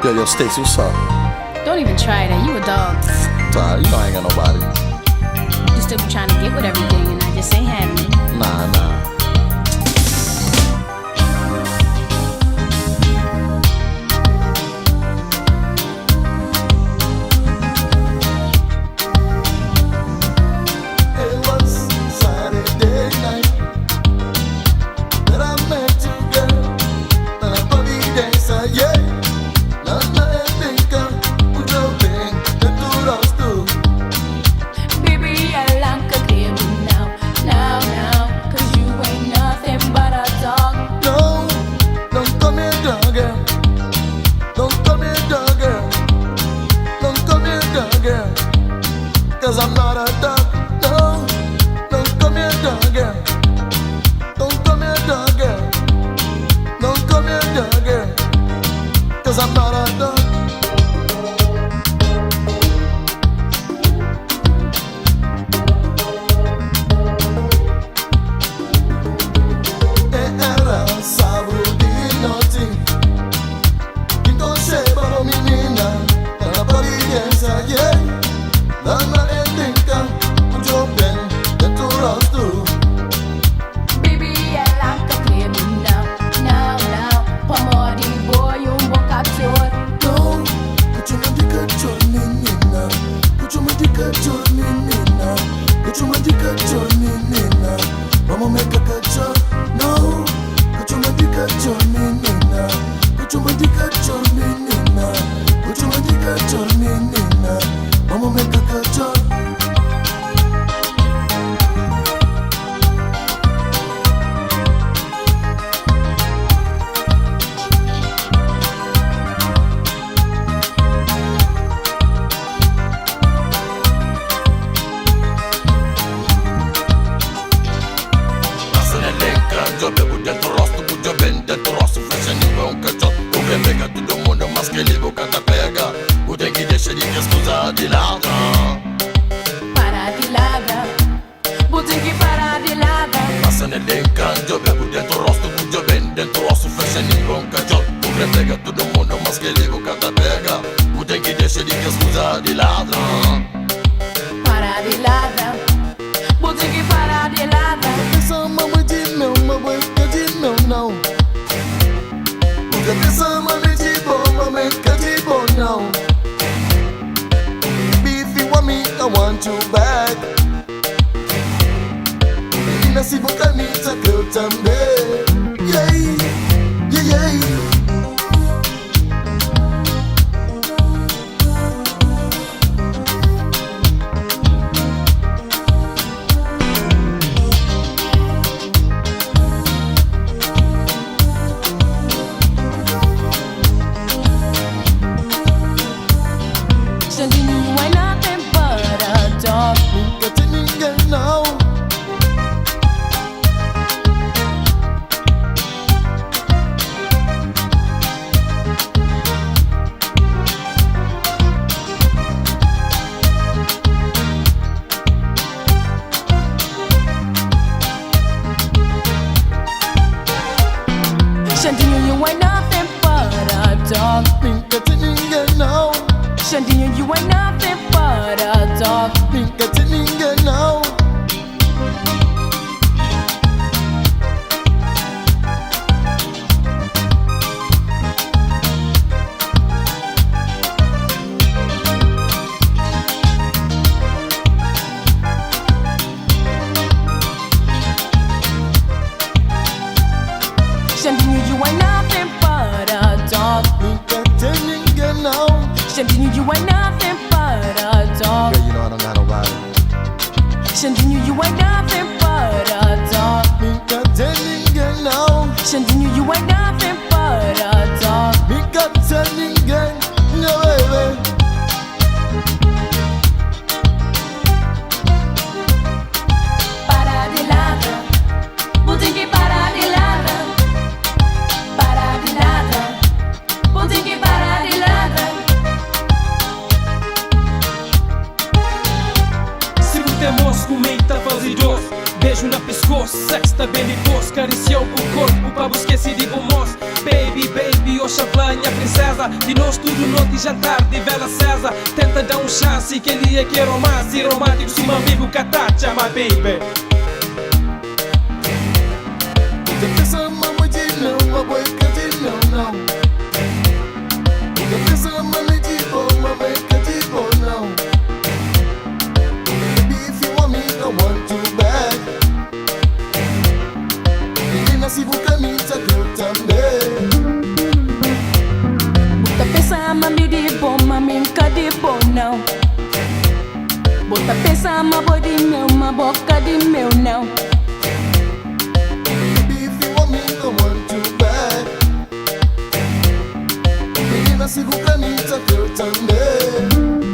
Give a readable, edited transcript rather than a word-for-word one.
Yo, Stacy, what's up? Don't even try that, you a dog. Sorry, you know I ain't got nobody. You still be trying to get with everything and I just ain't having it. Nah. Cause I'm not a dog, no. Don't come here, dog, girl. Don't come here, dog, girl. Don't come here, dog, girl. Cause I'm not a dog. Era sábado de noite. Então chega a menina, na paciência, yeah. Lama endinka, ujo ben, dentro rosto. Baby, ela quer clear me now. Pamori boy, bocator. No, put your dick at menina. Put your dick at menina. Put your dick at menina. Mama make a catcher. No, put your dick at menina. Put your dick at menina. Put your dick at menina. Mama make a catcher. Yo bebo dentro rosto, yo ben dentro rosto. Facendo un cacciotto che pega tutto il mondo, ma che li canta pega. O tem que deixar de scusa di ladra. Para di ladra, tem que parar de ladra. Passa nell'incanto, yo bebo dentro rosto, yo ben dentro rosto. Facendo un cacciotto che pega tutto il mondo, ma che li canta pega. O tem que deixar de scusa di ladra. Para di ladra, tem que parar de ladra. Now, look at this, I'm a little bomb, I make a T-bone now. If you want me, I want you back. In a civil can need a girl someday. Yeah. Chandinho, you ain't nothing but a dog. Chandinho now. Chandinho, you ain't nothing but a dog. Chandinho now. Chandinho, you ain't nothing but a dog. Chandinho now. Chandinho, you ain't nothing but a dog. Chandinho now. Chandinho, you ain't nothing but a dog. Girl, you know I don't got nobody. Chandinho, you ain't nothing but a dog. Chandinho now. Chandinho, you ain't nothing but a dog. Chandinho, no baby. Para de ladra, tem que parar de ladra. Para de ladra, tem que parar de ladra. Se não tem moço, comenta fazidor. Beijo na pescoço, sexo tá bem depois. Cariciou o corpo, pra esquecer de bom moço. Baby, baby, oxa ela, minha princesa. De nós tudo noite jantar de vela acesa. Tenta dar um chance, que ele é que é romance. Romântico, se meu amigo catacha, my baby. The place I'm a way to know, my boy can't know now. The place I'm a way to go, my boy can't go now. Baby, if you want me, I want you back. Menina, se você me eu também. Bota pensa mami de bom, mami nunca de bom não. Bota pensa ma body meu, ma boca de meu não. I want you back. Menina, se você me eu também.